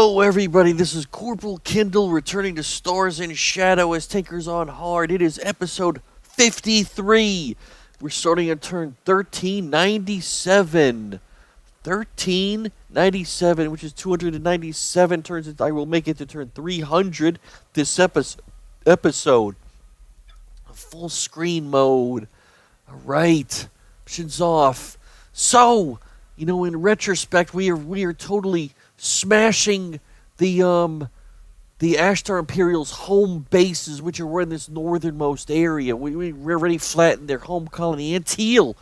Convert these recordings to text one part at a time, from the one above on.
Hello, everybody. This is Corporal Kindel returning to Stars and Shadow as Takers on Hard. It is episode 53. We're starting at turn 1397. 1397, which is 297 turns. I will make it to turn 300 this episode. Full screen mode. All right. Options off. So, in retrospect, we are totally smashing the Ashdar Imperial's home bases, which are in this northernmost area. We already flattened their home colony, Antil,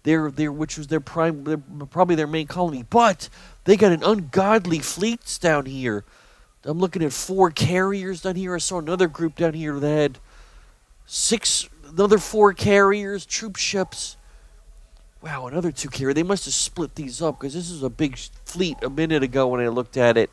which was probably their main colony. But they got an ungodly fleets down here. I'm looking at 4 carriers down here. I saw another group down here that had another 4 carriers, troop ships. Wow, another 2 carrier. They must have split these up because this is a big fleet a minute ago when I looked at it.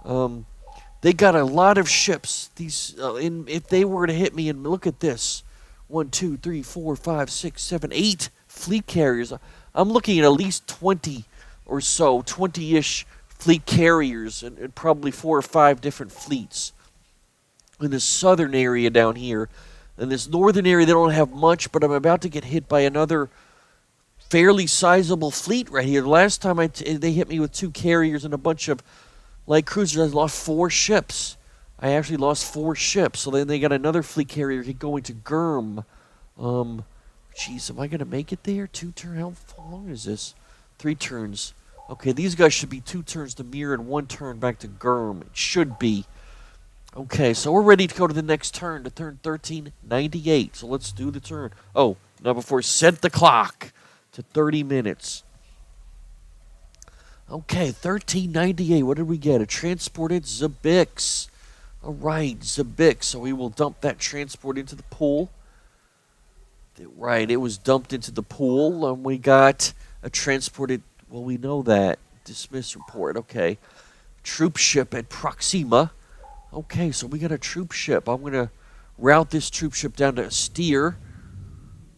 They got a lot of ships. If they were to hit me, and look at this. 1, 2, 3, 4, 5, 6, 7, 8 fleet carriers. I'm looking at least 20 or so, 20-ish fleet carriers and probably 4 or 5 different fleets in the southern area down here. In this northern area, they don't have much, but I'm about to get hit by another fairly sizable fleet right here. The last time they hit me with 2 carriers and a bunch of light cruisers, I lost 4 ships. I actually lost 4 ships. So then they got another fleet carrier going to Gurm. Jeez, am I going to make it there? 2 turns? How long is this? 3 turns. Okay, these guys should be 2 turns to Mirror and 1 turn back to Gurm. It should be. Okay, so we're ready to go to the next turn, to turn 1398. So let's do the turn. Oh, now before, set the clock to 30 minutes. Okay, 1398. What did we get? A transported Zabix. All right, Zabix. So we will dump that transport into the pool. Right, it was dumped into the pool. And we got a transported, well, we know that. Dismiss report. Okay. Troop ship at Proxima. Okay, so we got a troop ship. I'm going to route this troop ship down to Astir.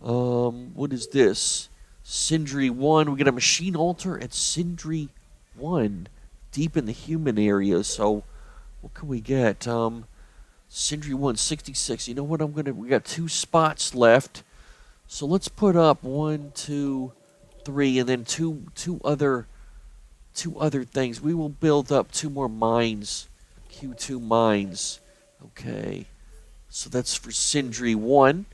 What is this? Sindri 1. We got a machine altar at Sindri 1, deep in the human area. So, what can we get? Sindri 1, 66. You know what? We got 2 spots left. So let's put up 1, 2, 3, and then two other things. We will build up 2 more mines. Q2 mines. Okay. So that's for Sindri 1.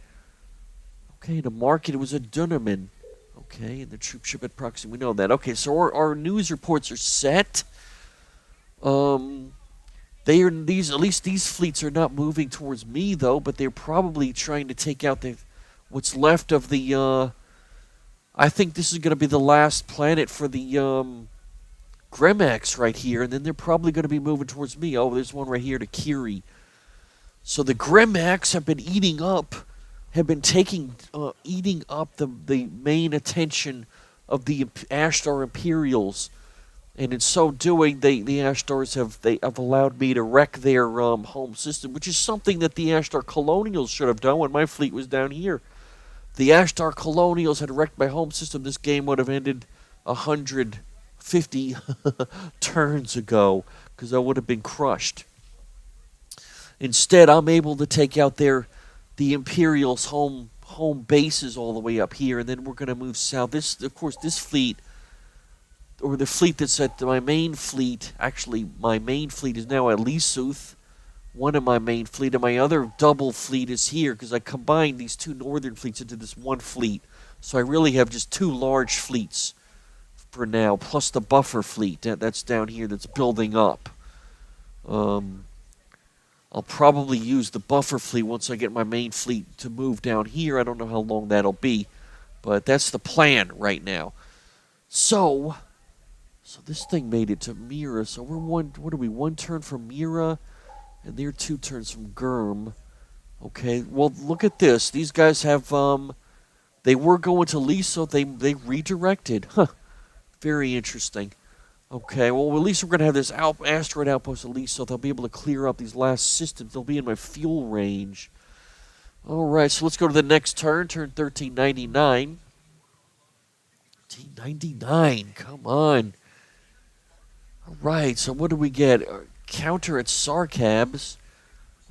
Okay, the market was a Dunaman. Okay, and the troop ship at Proxima, we know that. Okay, so our news reports are set. At least these fleets are not moving towards me though, but they're probably trying to take out what's left of the I think this is going to be the last planet for the Gremax right here, and then they're probably going to be moving towards me. Oh, there's one right here to Kiri. So the Gremax have been eating up the main attention of the Ashdar Imperials, and in so doing, the Ashdars have allowed me to wreck their home system, which is something that the Ashdar Colonials should have done when my fleet was down here. The Ashdar Colonials had wrecked my home system. This game would have ended 150 turns ago, because I would have been crushed. Instead, I'm able to take out the Imperials' home bases all the way up here, and then we're going to move south. This fleet, or the fleet that's at my main fleet, actually, my main fleet is now at Lisuth, one of my main fleet, and my other double fleet is here, because I combined these 2 northern fleets into this one fleet. So I really have just 2 large fleets for now, plus the buffer fleet that's down here that's building up. I'll probably use the buffer fleet once I get my main fleet to move down here. I don't know how long that'll be, but that's the plan right now. So this thing made it to Mira. So we're 1 turn from Mira, and they're 2 turns from Gurm. Okay, well, look at this. These guys have, they were going to Liso. They redirected. Huh. Very interesting. Okay, well, at least we're going to have this asteroid outpost at least, so they'll be able to clear up these last systems. They'll be in my fuel range. All right, so let's go to the next turn 1399. 1399, come on. Alright, so what do we get? Counter at Sarkabs.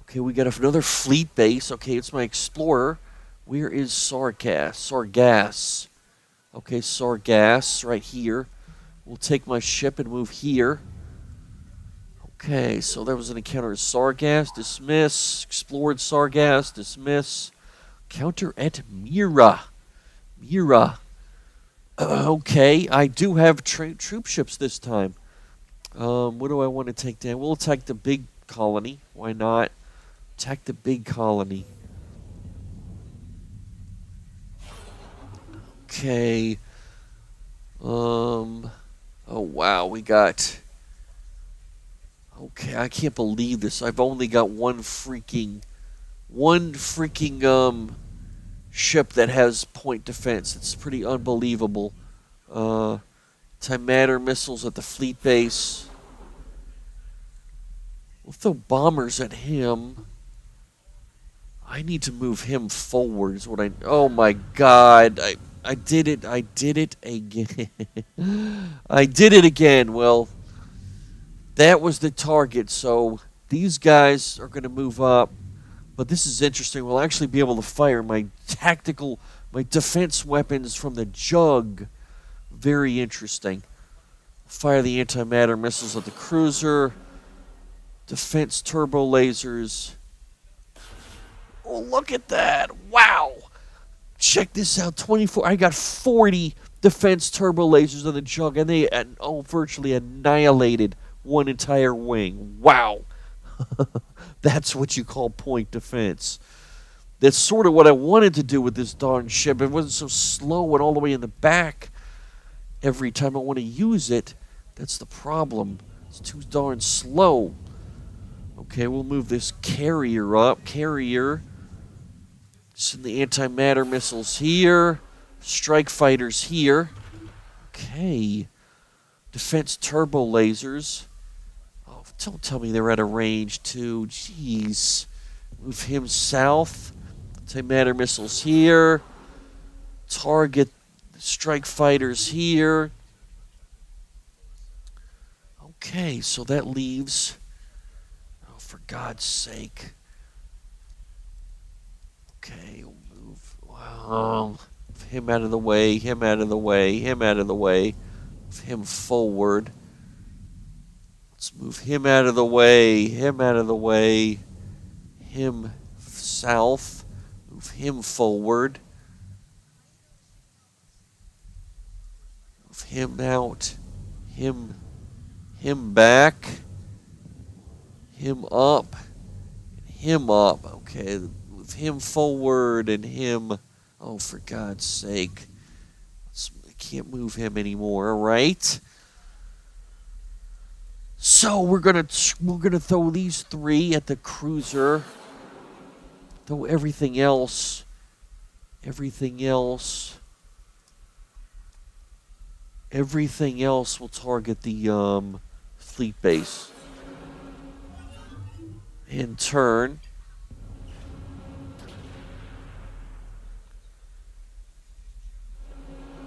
Okay, we got another fleet base. Okay, it's my explorer. Where is Sargas? Okay, Sargas, right here. We'll take my ship and move here. Okay, so there was an encounter at Sargas. Dismiss. Explored Sargas. Dismiss. Counter at Mira. Okay, I do have troop ships this time. What do I want to take down? We'll attack the big colony. Why not? Attack the big colony. Okay. Oh wow, we got... Okay, I can't believe this. I've only got one freaking ship that has point defense. It's pretty unbelievable. Anti-matter missiles at the fleet base. We'll throw bombers at him. I need to move him forward is what I... Oh my god. I did it. I did it again. I did it again. Well, that was the target. So these guys are going to move up. But this is interesting. We'll actually be able to fire my defense weapons from the jug. Very interesting. Fire the antimatter missiles at the cruiser. Defense turbo lasers. Oh, look at that. Wow. Check this out. 24. I got 40 defense turbo lasers on the jug, and they virtually annihilated one entire wing. Wow. That's what you call point defense. That's sort of what I wanted to do with this darn ship. It wasn't so slow and all the way in the back every time I want to use it. That's the problem. It's too darn slow. Okay, we'll move this carrier up. Send the antimatter missiles here. Strike fighters here. Okay. Defense turbo lasers. Oh, don't tell me they're at a range too. Jeez. Move him south. Antimatter missiles here. Target strike fighters here. Okay, so that leaves... Oh, for God's sake. Okay, we'll move him out of the way, him out of the way, him out of the way. Move him forward. Let's move him out of the way, him out of the way. Him south. Move him forward. Move him out. Him back. Him up. Him up. Okay, move him forward and him... Oh, for God's sake. I can't move him anymore, right? So we're gonna throw these three at the cruiser. Throw everything else will target the fleet base. In turn.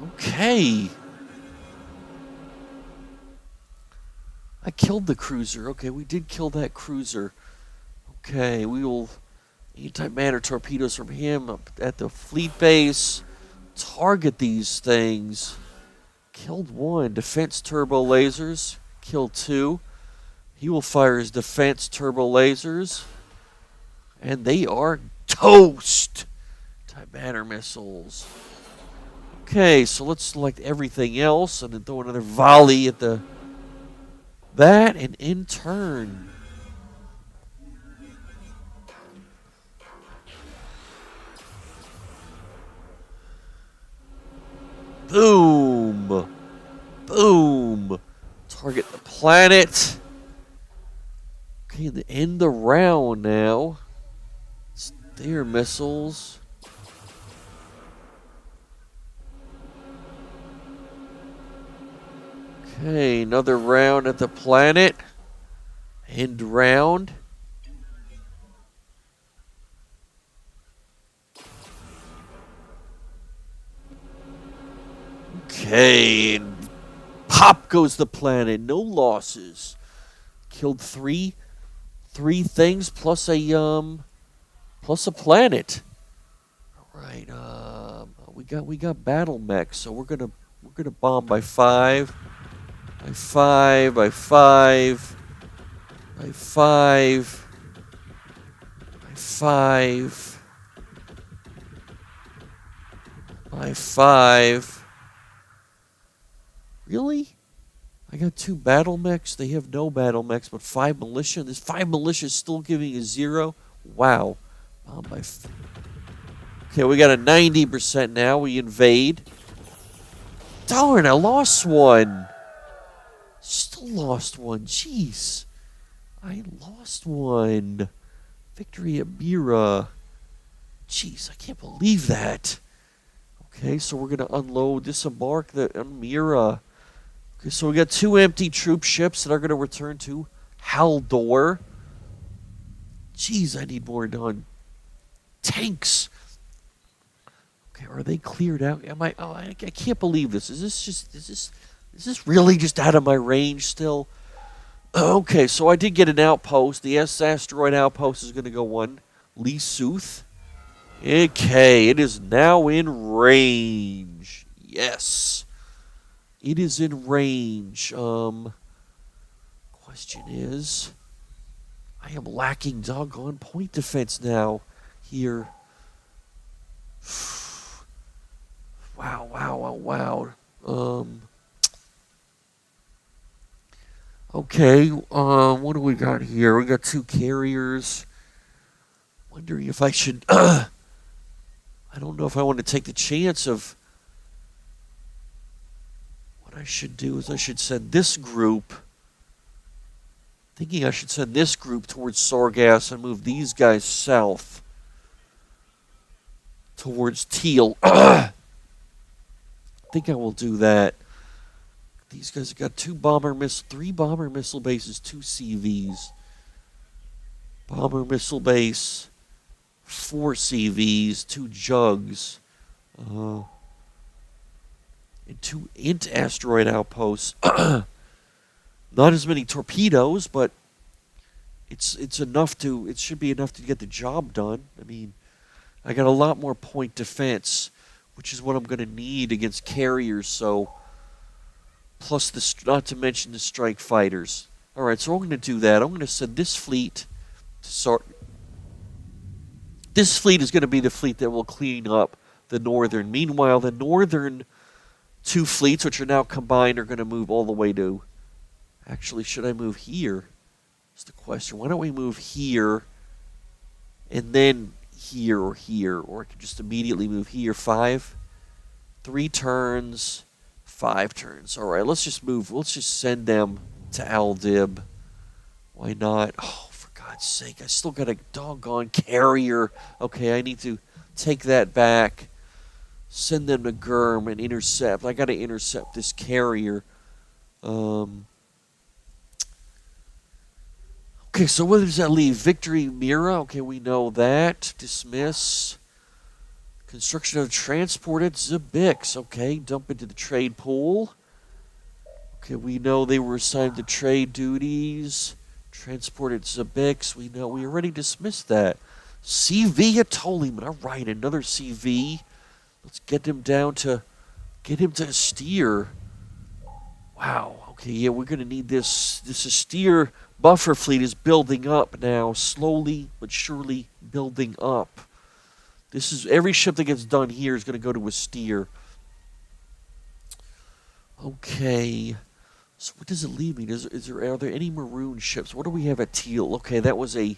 Okay. I killed the cruiser. Okay, we did kill that cruiser. Okay, we will anti-matter torpedoes from him up at the fleet base. Target these things. Killed one. Defense turbo lasers. Killed two. He will fire his defense turbo lasers. And they are toast. Anti-matter missiles. Okay, so let's select everything else and then throw another volley at that, and in turn. Boom. Boom. Target the planet. Okay, the end the round now. It's their missiles. Okay, another round at the planet. End round. Okay, Pop goes the planet. No losses. Killed three things plus a planet. All right. We got battle mechs, so we're gonna bomb by 5, by 5, by 5, by 5, by 5, by 5. Really? I got 2 battle mechs. They have no battle mechs, but 5 militia. This 5 militia is still giving a 0. Wow. Bomb by. Okay, we got a 90% now. We invade. Darn, I lost one. Still lost one. Jeez. I lost one. Victory at Mira. Jeez, I can't believe that. Okay, so we're going to disembark on Mira. Okay, so we got 2 empty troop ships that are going to return to Haldor. Jeez, I need more done. Tanks. Okay, are they cleared out? I can't believe this. Is this really just out of my range still? Okay, so I did get an outpost. The asteroid outpost is going to go on Lee Sooth. Okay, it is now in range. Yes. It is in range. Question is, I am lacking doggone point defense now here. Wow. Okay, what do we got here? We got 2 carriers. Wondering if I should, I don't know if I want to take the chance of, what I should do is I should send this group, thinking I should send this group towards Sargass and move these guys south towards Teal. I think I will do that. These guys have got 3 bomber missile bases, 2 CVs. Bomber missile base, 4 CVs, 2 jugs. And 2 int asteroid outposts. Not as many torpedoes, but it's enough to, it should be enough to get the job done. I mean, I got a lot more point defense, which is what I'm going to need against carriers, so plus not to mention the strike fighters. All right, so I'm going to do that. I'm going to send this fleet to This fleet is going to be the fleet that will clean up the northern. Meanwhile, the northern 2 fleets, which are now combined, are going to move all the way to... Actually, should I move here? That's the question. Why don't we move here and then here or here? Or I could just immediately move here. 3 turns, 5 turns. All right, let's just move. Let's just send them to Aldib. Why not? Oh, for God's sake. I still got a doggone carrier. Okay, I need to take that back. Send them to Gurm and intercept. I got to intercept this carrier. Okay, so where does that leave? Victory Mira. Okay, we know that. Dismiss. Construction of transport at Zabix. Okay, dump into the trade pool. Okay, we know they were assigned to trade duties. Transport at Zabix. We know we already dismissed that. CV at Toliman. All right, another CV. Let's get him down to, get him to steer. Wow. Okay, yeah, we're going to need this. This steer buffer fleet is building up now, slowly but surely building up. This is, every ship that gets done here is going to go to a steer. Okay. So what does it leave me? Are there any maroon ships? What do we have at Teal? Okay, that was a,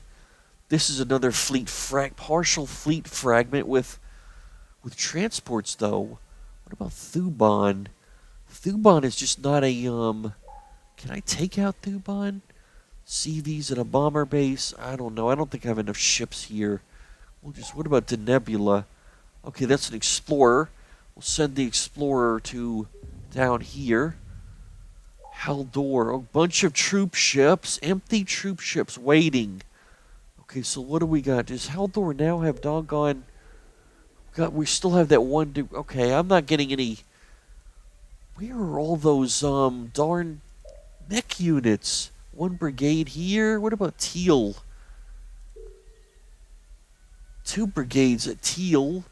this is another fleet partial fleet fragment with transports, though. What about Thuban? Thuban is just not a, can I take out Thuban? CVs at a bomber base? I don't know. I don't think I have enough ships here. We'll just, what about the Nebula? Okay, that's an explorer. We'll send the explorer to down here. Haldor, a bunch of troop ships, empty troop ships waiting. Okay, so what do we got? Does Haldor now have doggone... God, we still have that one... Okay, I'm not getting any... Where are all those darn mech units? One brigade here. What about Teal? 2 brigades at Teal.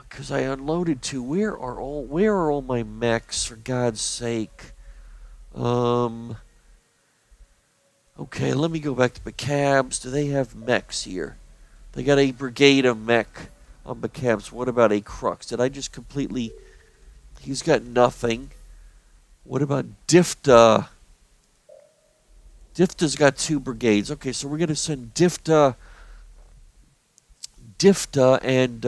Because I unloaded 2. Where are all my mechs, for God's sake? Okay, let me go back to Macabs. Do they have mechs here? They got a brigade of mech on Macabs. What about a Crux? Did I just completely... He's got nothing. What about Difta? Difta's got 2 brigades. Okay, so we're going to send Difta and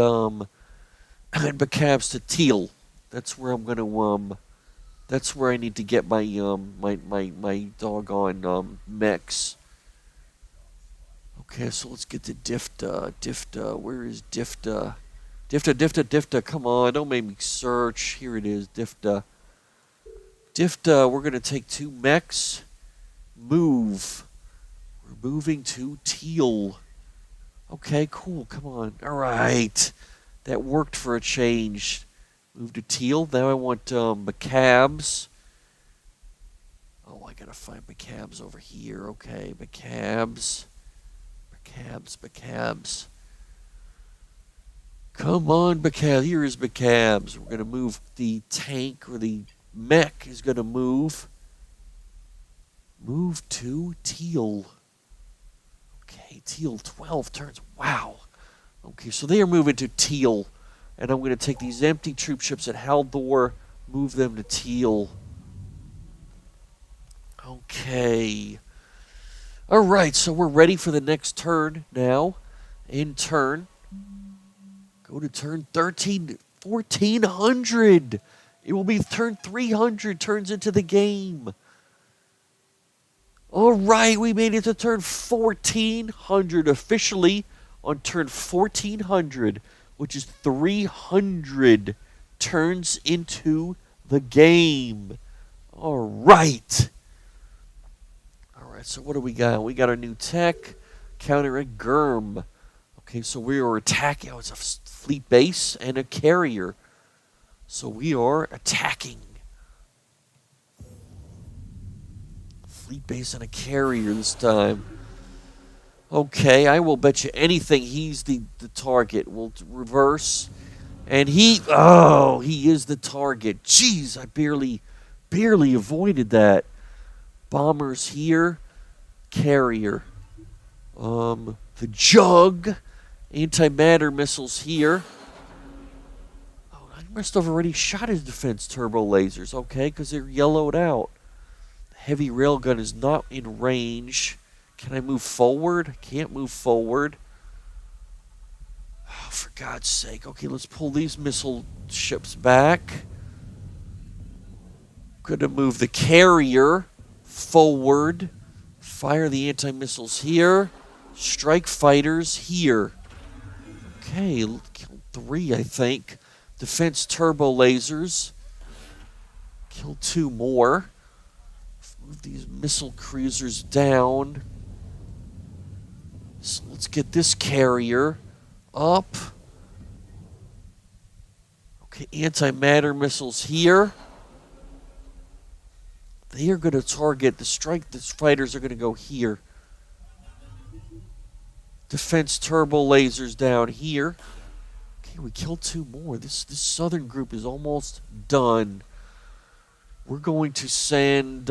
Macabs to Teal. That's where I'm going to... That's where I need to get my my doggone mechs. Okay, so let's get to Difta. Difta, where is Difta? Difta, come on, don't make me search. Here it is, Difta. Difta, we're going to take 2 mechs. Move. We're moving to Teal. Okay, cool, come on. All right. That worked for a change. Move to Teal. Now I want Macabs. Oh, I gotta find Macabs over here. Okay, Macabs. Come on, Macabs. Here is Macabs. We're gonna move the tank, or the mech is gonna move. Move to Teal. Okay, Teal, 12 turns. Wow. Okay, so they are moving to Teal. And I'm going to take these empty troop ships at Haldor, move them to Teal. Okay. Alright, so we're ready for the next turn now. In turn. Go to turn 13, 1400. It will be turn 300 turns into the game. Alright, we made it to turn 1400 officially on turn 1400. Which is 300 turns into the game. All right. So what do we got? We got our new tech, counter a Germ. Okay, so we are attacking. Oh, it's a fleet base and a carrier. So we are attacking. Fleet base and a carrier this time. Okay, I will bet you anything he's the target. We'll reverse. And he is the target. Jeez, I barely avoided that. Bombers here. Carrier. The Jug. Antimatter missiles here. Oh, I must have already shot his defense turbo lasers. Okay, because they're yellowed out. The heavy railgun is not in range. Can I move forward? Can't move forward. Oh, for God's sake. Okay, let's pull these missile ships back. Gonna move the carrier forward. Fire the anti-missiles here. Strike fighters here. Okay, killed 3, I think. Defense turbo lasers. Killed 2 more. Move these missile cruisers down. So let's get this carrier up. Okay, antimatter missiles here. They are going to target the strike. The fighters are going to go here. Defense turbo lasers down here. Okay, we killed 2 more. This southern group is almost done. We're going to send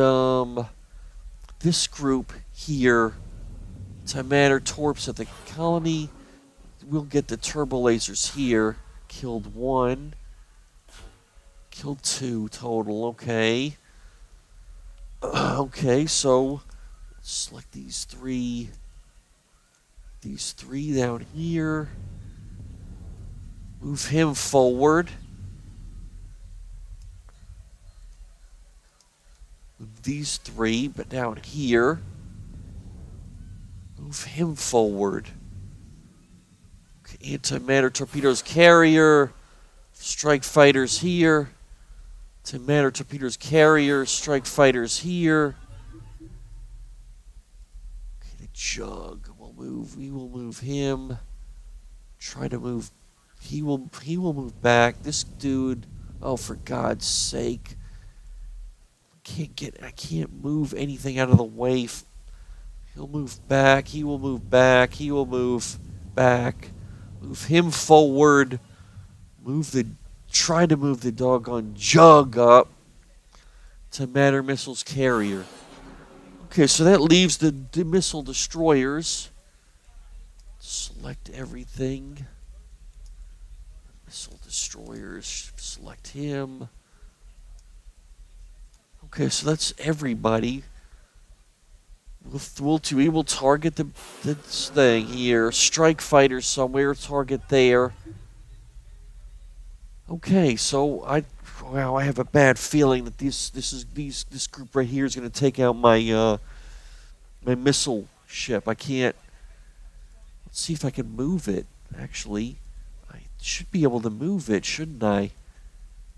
this group here. Antimatter torps at the colony. We'll get the turbo lasers here. Killed 1. Killed 2 total. Okay. Okay, so select these 3. These 3 down here. Move him forward. Move these 3, but down here. Move him forward. Okay, antimatter torpedoes carrier. Strike fighters here. Antimatter torpedoes carrier. Strike fighters here. Okay, the Jug will move. We will move him. Try to move. He will move back. This dude. Oh, for God's sake. I can't move anything out of the way. He'll move back. He will move back. He will move back. Move him forward. Try to move the doggone jug up to Matter Missile's carrier. Okay, so that leaves the missile destroyers. Select everything. Missile destroyers. Select him. Okay, so that's everybody. We will target this thing here. Strike fighters somewhere. Target there. Okay, so I have a bad feeling that this group right here is going to take out my my missile ship. I can't. Let's see if I can move it. Actually, I should be able to move it, shouldn't I?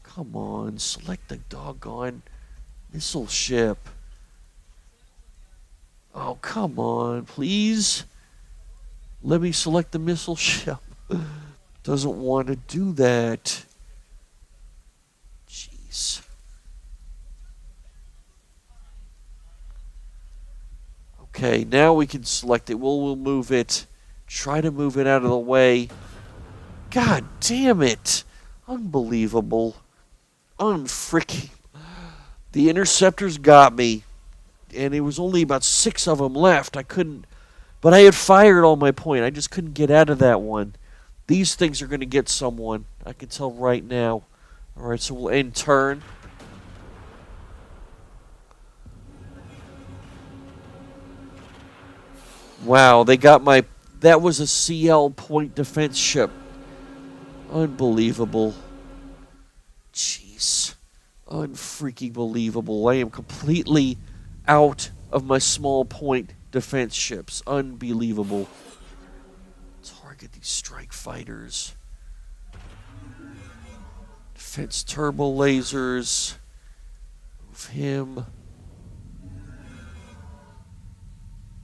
Come on, select the doggone missile ship. Oh, come on, please. Let me select the missile ship. Doesn't want to do that. Jeez. Okay, now we can select it. We'll move it. Try to move it out of the way. God damn it. Unbelievable. Unfreaking. The interceptors got me. And it was only about 6 of them left. I couldn't. But I had fired all my point. I just couldn't get out of that one. These things are going to get someone. I can tell right now. Alright, so we'll end turn. Wow, they got my... That was a CL point defense ship. Unbelievable. Jeez. Unfreaking believable. I am completely out of my small point defense ships. Unbelievable. Target these strike fighters. Defense turbo lasers. Move him.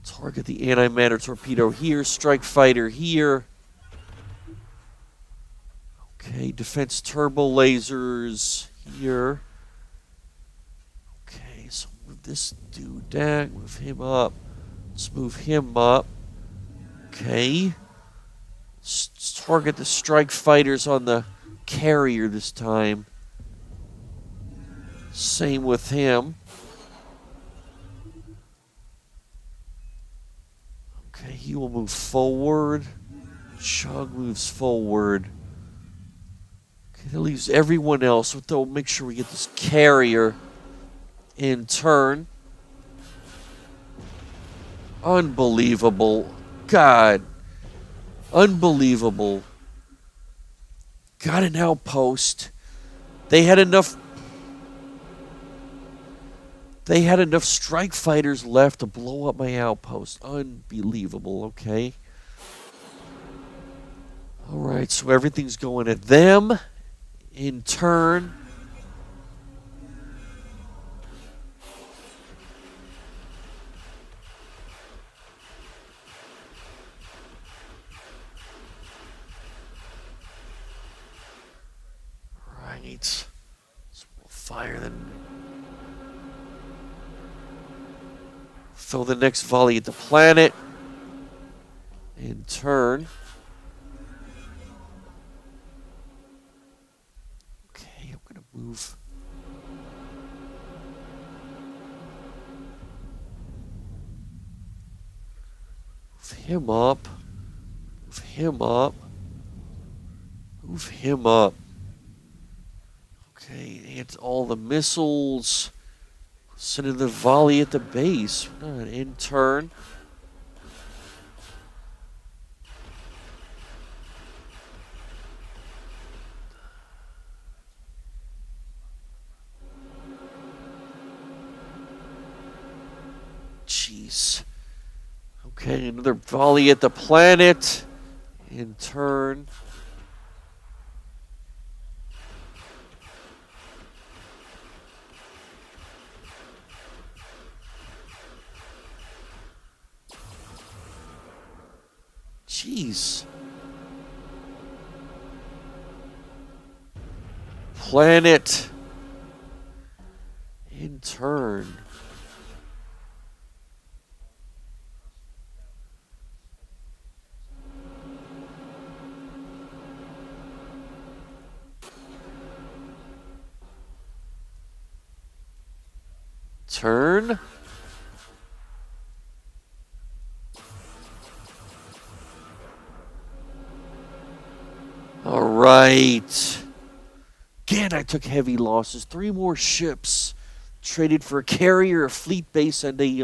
Target the antimatter torpedo here. Strike fighter here. Okay, defense turbo lasers here. Okay, so move this dude down. Move him up. Let's move him up. Okay. Let's target the strike fighters on the carrier this time. Same with him. Okay, he will move forward. Chug moves forward. Okay, that leaves everyone else. But they'll make sure we get this carrier in turn. Unbelievable. God. Unbelievable. Got an outpost. They had enough strike fighters left to blow up my outpost. Unbelievable, okay. Alright, so everything's going at them. In turn. Right. So we'll fire them. Throw the next volley at the planet. In turn. Okay, I'm going to move. Move him up. Move him up. Move him up. Okay, it's all the missiles. Sending the volley at the base. In turn. Jeez. Okay, another volley at the planet. In turn. Jeez. planet in turn. Turn. All right. Again, I took heavy losses. 3 more ships. Traded for a carrier, a fleet base, and a,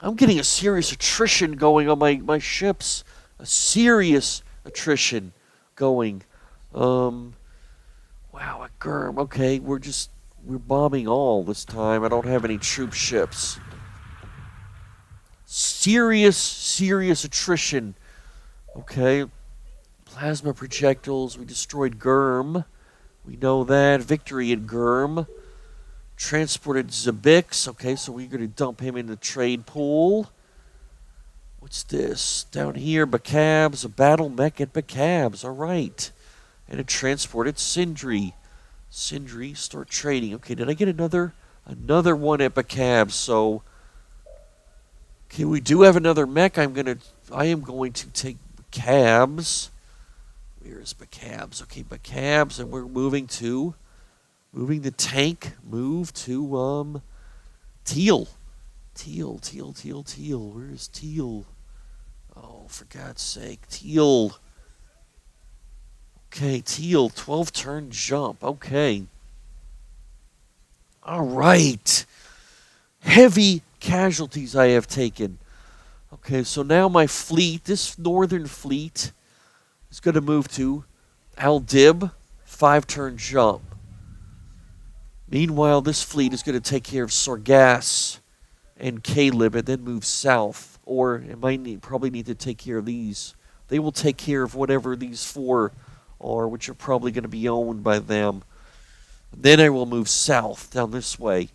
I'm getting a serious attrition going on my ships. A serious attrition going. Wow, a Gurm. Okay, we're bombing all this time. I don't have any troop ships. Serious attrition. Okay. Plasma projectiles. We destroyed Gurm. We know that. Victory at Gurm. Transported Zabix. Okay, so we're going to dump him in the trade pool. What's this? Down here, Bacabs. A battle mech at Bacabs. All right. And it transported Sindri. Sindri, start trading. Okay, did I get another one at Bacabs? So, okay, we do have another mech. I am going to take Bacabs. Where's Bacabs? Okay, Bacabs, and we're moving the tank. Move to Teal. Teal. Where is Teal? Oh, for God's sake, Teal. Okay, Teal, 12-turn jump. Okay. All right. Heavy casualties I have taken. Okay, so now my fleet, this northern fleet, is going to move to Aldib, 5-turn jump. Meanwhile, this fleet is going to take care of Sargass and Caleb and then move south. Or it might probably need to take care of these. They will take care of whatever these 4 are, which are probably going to be owned by them. Then I will move south, down this way.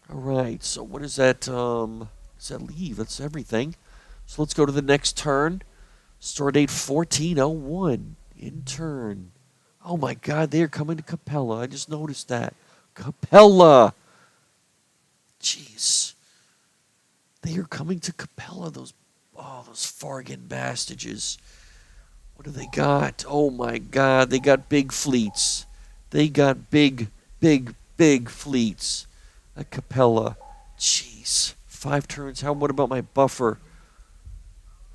All right, so what is that? Does that leave? That's everything. So let's go to the next turn. Store date 1401. In turn. Oh my God, they are coming to Capella. I just noticed that. Capella! Jeez. They are coming to Capella, those Fargan bastages. What do they got? Oh my God, they got big fleets. They got big fleets at Capella. Jeez. 5 turns. What about my buffer?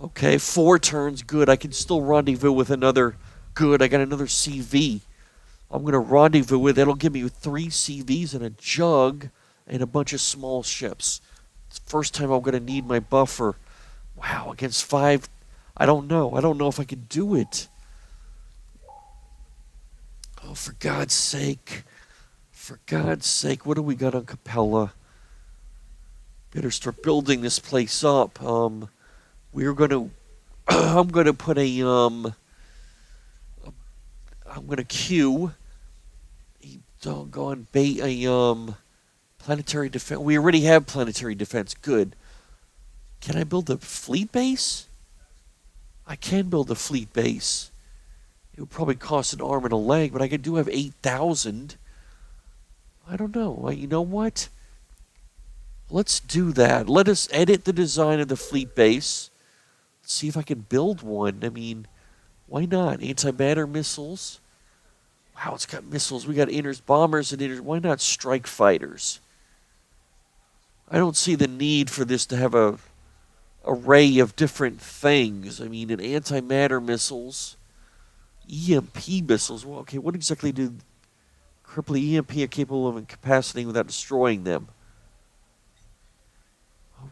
Okay, 4 turns. Good. I can still rendezvous with another. Good. I got another CV. I'm going to rendezvous with. That'll give me 3 CVs and a jug and a bunch of small ships. It's the first time I'm going to need my buffer. Wow, against 5. I don't know. I don't know if I can do it. Oh, for God's sake. For God's sake, what do we got on Capella? Better start building this place up. We're going to... I'm going to put I'm going to queue a doggone planetary defense. We already have planetary defense. Good. Can I build a fleet base? I can build a fleet base. It would probably cost an arm and a leg, but I do have 8,000. I don't know. You know what? Let's do that. Let us edit the design of the fleet base. Let's see if I can build one. I mean, why not? Antimatter missiles. Wow, it's got missiles. We got bombers and inners. Why not strike fighters? I don't see the need for this to have a array of different things. I mean, an antimatter missiles, EMP missiles. Well, okay, what exactly do crippling EMP are capable of incapacitating without destroying them?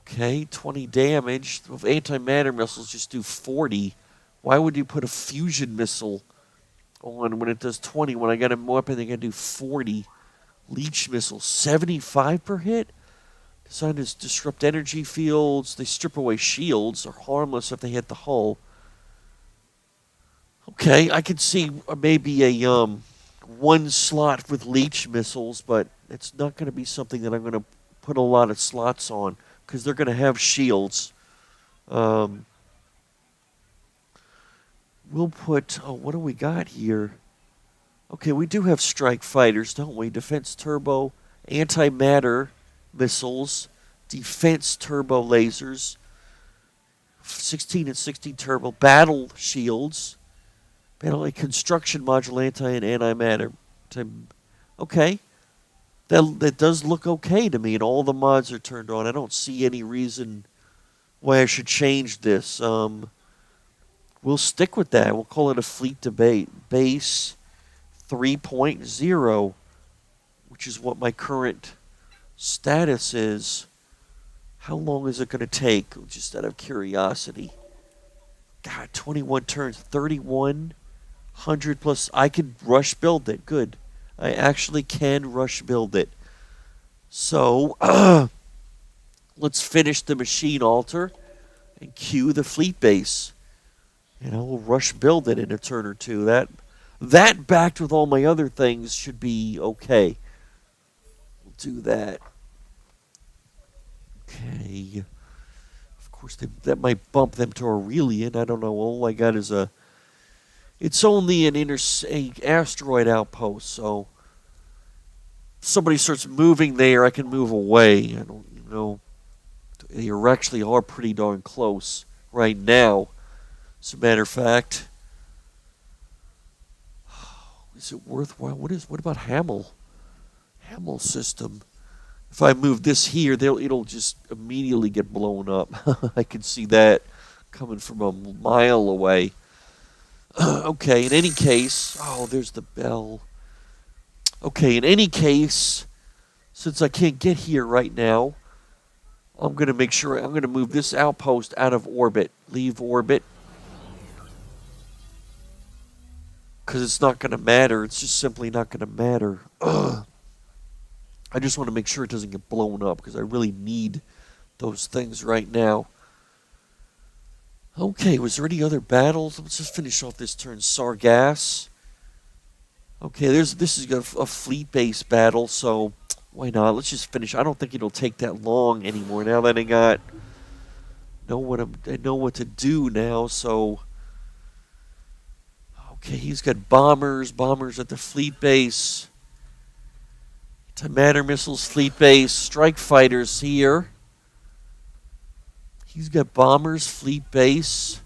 Okay, 20 damage. If antimatter missiles just do 40, why would you put a fusion missile on when it does 20? When I got a weapon, they can do 40. Leech missile, 75 per hit? Designed to disrupt energy fields. They strip away shields. Are harmless if they hit the hull. Okay, I could see maybe a one slot with leech missiles, but it's not going to be something that I'm going to put a lot of slots on because they're going to have shields. We'll put... Oh, what do we got here? Okay, we do have strike fighters, don't we? Defense turbo, antimatter missiles, defense turbo lasers, 16 and 16 turbo battle shields, battle construction module anti and antimatter. Okay, that does look okay to me, and all the mods are turned on. I don't see any reason why I should change this. We'll stick with that. We'll call it a fleet debate base 3.0, which is what my current status is. How long is it going to take? Just out of curiosity. God, 21 turns, 3,100 plus. I could rush build it. Good. I actually can rush build it. So, let's finish the machine altar and cue the fleet base. And I will rush build it in a turn or two. That backed with all my other things should be okay. We'll do that. Okay. Of course, that might bump them to Aurelian. I don't know. All I got is it's only an asteroid outpost, so if somebody starts moving there, I can move away. I don't know. They actually are pretty darn close right now. As a matter of fact, is it worthwhile? What about Hamel? Hamel system. If I move this here, it'll just immediately get blown up. I can see that coming from a mile away. Okay, in any case, there's the bell. Okay, in any case, since I can't get here right now, I'm going to move this outpost out of orbit. Leave orbit. Because it's not going to matter. It's just simply not going to matter. I just want to make sure it doesn't get blown up because I really need those things right now. Okay, was there any other battles? Let's just finish off this turn. Sargass. Okay, this is a fleet-based battle, so why not? Let's just finish. I don't think it'll take that long anymore. Now that I know what to do now, so... Okay, he's got bombers at the fleet base. Antimatter missiles, fleet base, strike fighters here. He's got bombers, fleet base.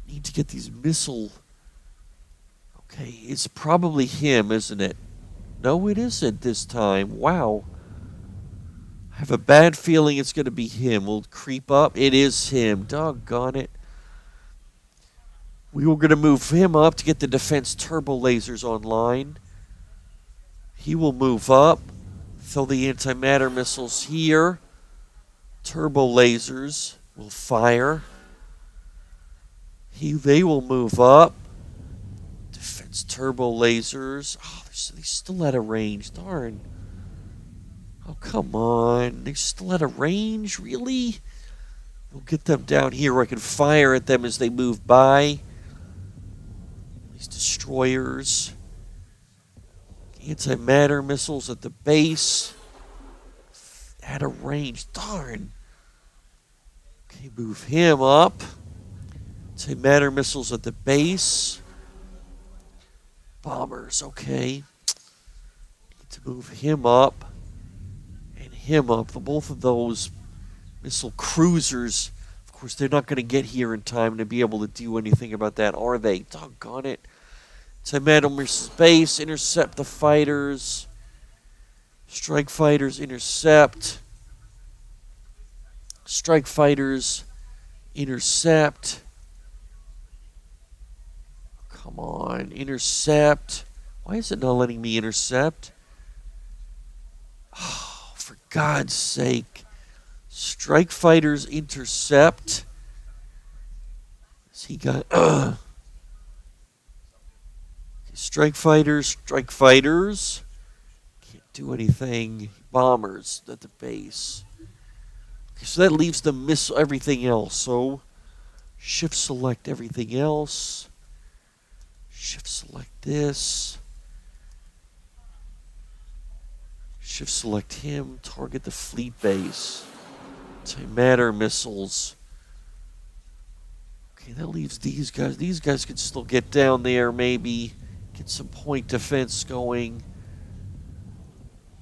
Need to get these missile. Okay, it's probably him, isn't it? No, it isn't this time. Wow. I have a bad feeling it's going to be him. We'll creep up. It is him. Doggone it. We were going to move him up to get the defense turbo lasers online. He will move up. Throw the antimatter missiles here. Turbo lasers will fire. They will move up. Defense turbo lasers. Oh, they're still out of range. Darn. Oh, come on. They're still out of range? Really? We'll get them down here where I can fire at them as they move by. Destroyers, antimatter missiles at the base, out of range. Darn. Okay, move him up. Antimatter missiles at the base. Bombers, okay. Need to move him up and him up. Both of those missile cruisers, of course, they're not going to get here in time to be able to do anything about that, are they? Doggone it. Antimatter space, intercept the fighters. Strike fighters, intercept. Strike fighters, intercept. Come on, intercept. Why is it not letting me intercept? Oh, for God's sake. Strike fighters, intercept. Has he got... Strike fighters. Can't do anything. Bombers at the base. Okay, so that leaves the missile, everything else. So, shift select everything else. Shift select this. Shift select him. Target the fleet base. Antimatter missiles. Okay, that leaves these guys. These guys could still get down there, maybe. Get some point defense going.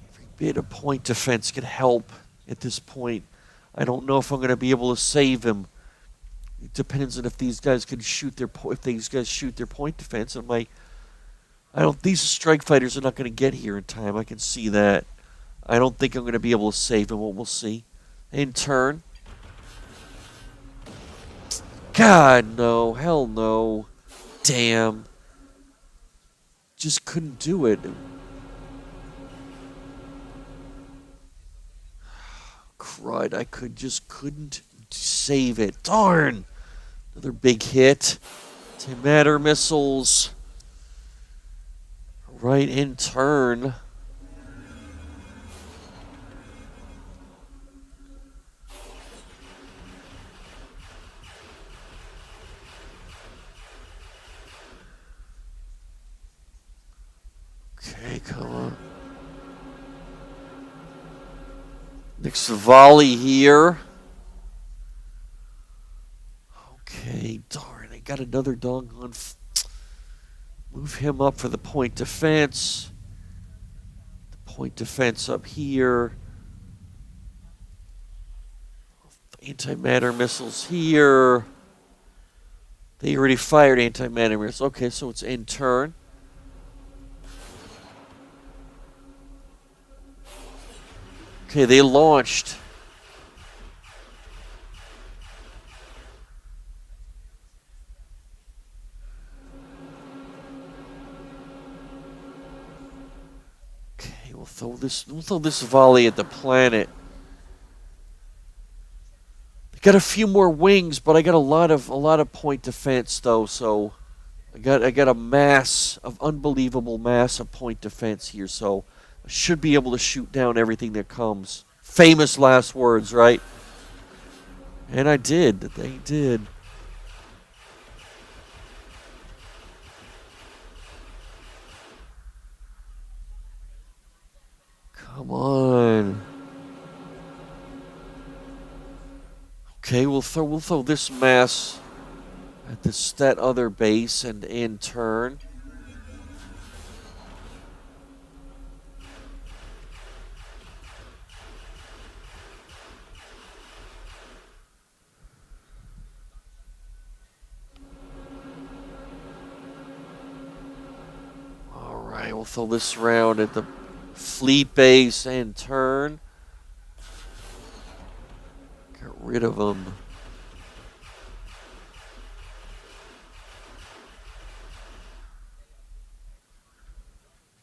Every bit of point defense can help at this point. I don't know if I'm going to be able to save him. It depends on if these guys can shoot their point defense. These strike fighters are not going to get here in time. I can see that. I don't think I'm going to be able to save him. We'll see. In turn. God, no. Hell no. Damn. Just couldn't do it. Crud. I couldn't save it. Darn. Another big hit. Antimatter missiles. Right in turn. Okay, come on. Next volley here. Okay, darn, I got another doggone. Move him up for the point defense. The point defense up here. Antimatter missiles here. They already fired antimatter missiles. Okay, so it's in turn. Okay, they launched. Okay, we'll throw this volley at the planet. They got a few more wings, but I got a lot of point defense though, so I got a unbelievable mass of point defense here, so I should be able to shoot down everything that comes. Famous last words, right? And I did. They did. Come on. Okay, we'll throw this mass at that other base and in turn. Alright, we'll throw this round at the fleet base and turn. Get rid of them.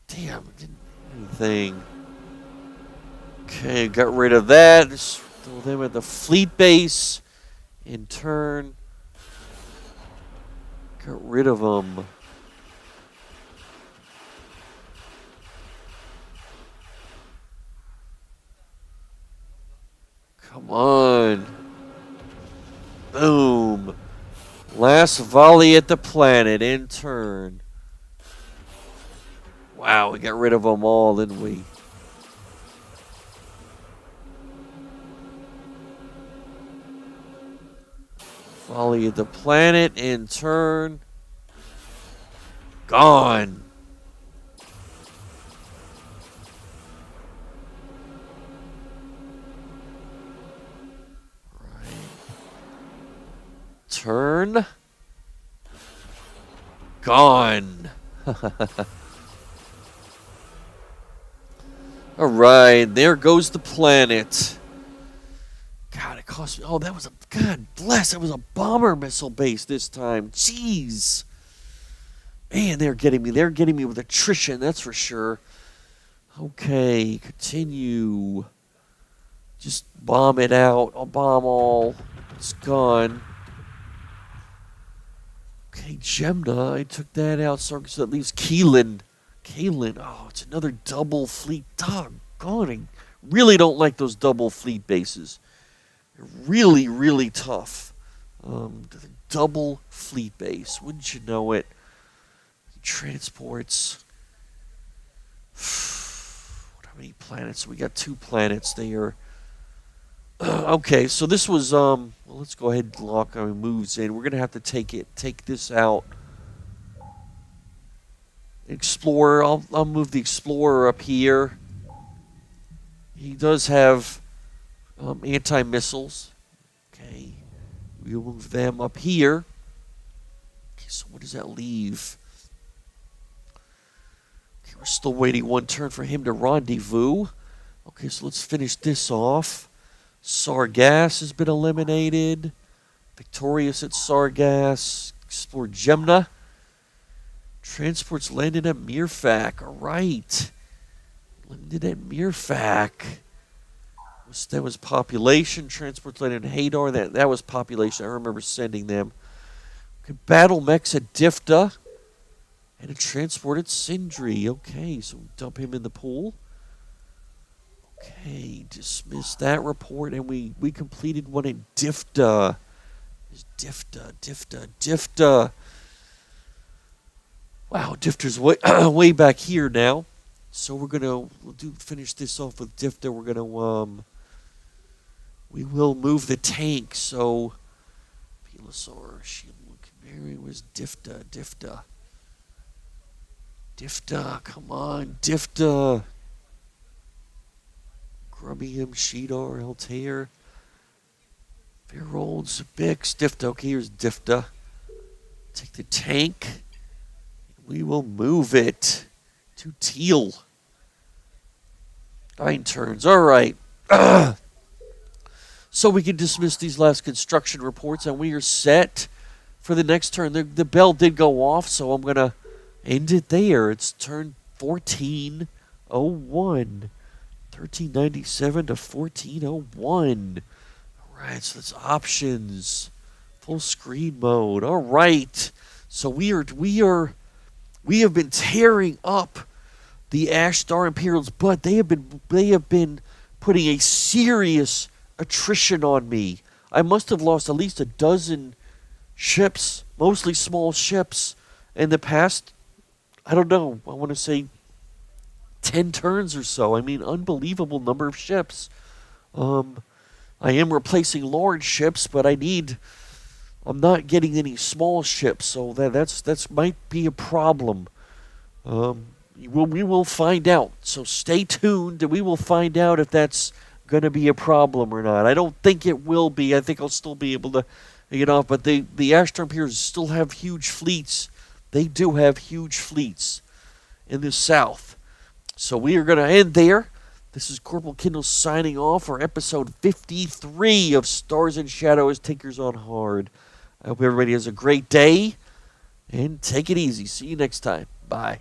Damn, didn't do anything. Okay, got rid of that. Just throw them at the fleet base in turn. Got rid of them. Come on. Boom. Last volley at the planet in turn. Wow, we got rid of them all, didn't we? Volley at the planet in turn. Gone. Turn. Gone. All right, there goes the planet. God, it cost me. Oh, that was God bless. That was a bomber missile base this time. Jeez. Man, they're getting me. They're getting me with attrition, that's for sure. Okay, continue. Just bomb it out. I'll bomb all. It's gone. Okay, Gemna, I took that out, so that leaves Keelan. Oh, it's another double fleet. Doggone, I really don't like those double fleet bases. They're really, really tough. Double fleet base, wouldn't you know it? Transports. How many planets? We got 2 planets there. Okay, so this was well, let's go ahead and lock our moves in. We're gonna have to take this out Explorer. I'll move the Explorer up here. He does have anti-missiles. Okay. We'll move them up here. Okay, so what does that leave? Okay, we're still waiting one turn for him to rendezvous. Okay, so let's finish this off. Sargass has been eliminated. Victorious at Sargass. Explore Gemna. Transports landed at Mirfak. All right. Landed at Mirfak. That was population. Transports landed in Hadar. That was population. I remember sending them. Okay, battle mechs at Difta. And a transport at Sindri. Okay, so dump him in the pool. Okay, dismiss that report. And we completed one at Difta. Difta. Wow, Difta's way back here now. So we'll finish this off with Difta. We're gonna we will move the tank. So Velosaur, where's Difta? Difta, come on, Difta. Grubbium, Shedar, Altair, Fairrold, Zabix, Difta. Okay, here's Difta. Take the tank. We will move it to Teal. 9 turns. All right. So we can dismiss these last construction reports, and we are set for the next turn. The bell did go off, so I'm going to end it there. It's turn 1401. 1397 to 1401. All right, so that's options. Full screen mode. All right. So we have been tearing up the Ashdar Imperials, but they have been putting a serious attrition on me. I must have lost at least a dozen ships, mostly small ships, in the past, I don't know, I want to say 10 turns or so. I mean, unbelievable number of ships. I am replacing large ships, but I'm not getting any small ships, so that's might be a problem. We will find out. So stay tuned, and we will find out if that's going to be a problem or not. I don't think it will be. I think I'll still be able to get off. But the Ashdar Imperials still have huge fleets. They do have huge fleets in the south. So we are going to end there. This is Corporal Kindel signing off for episode 53 of Stars and Shadows Tinkers on Hard. I hope everybody has a great day, and take it easy. See you next time. Bye.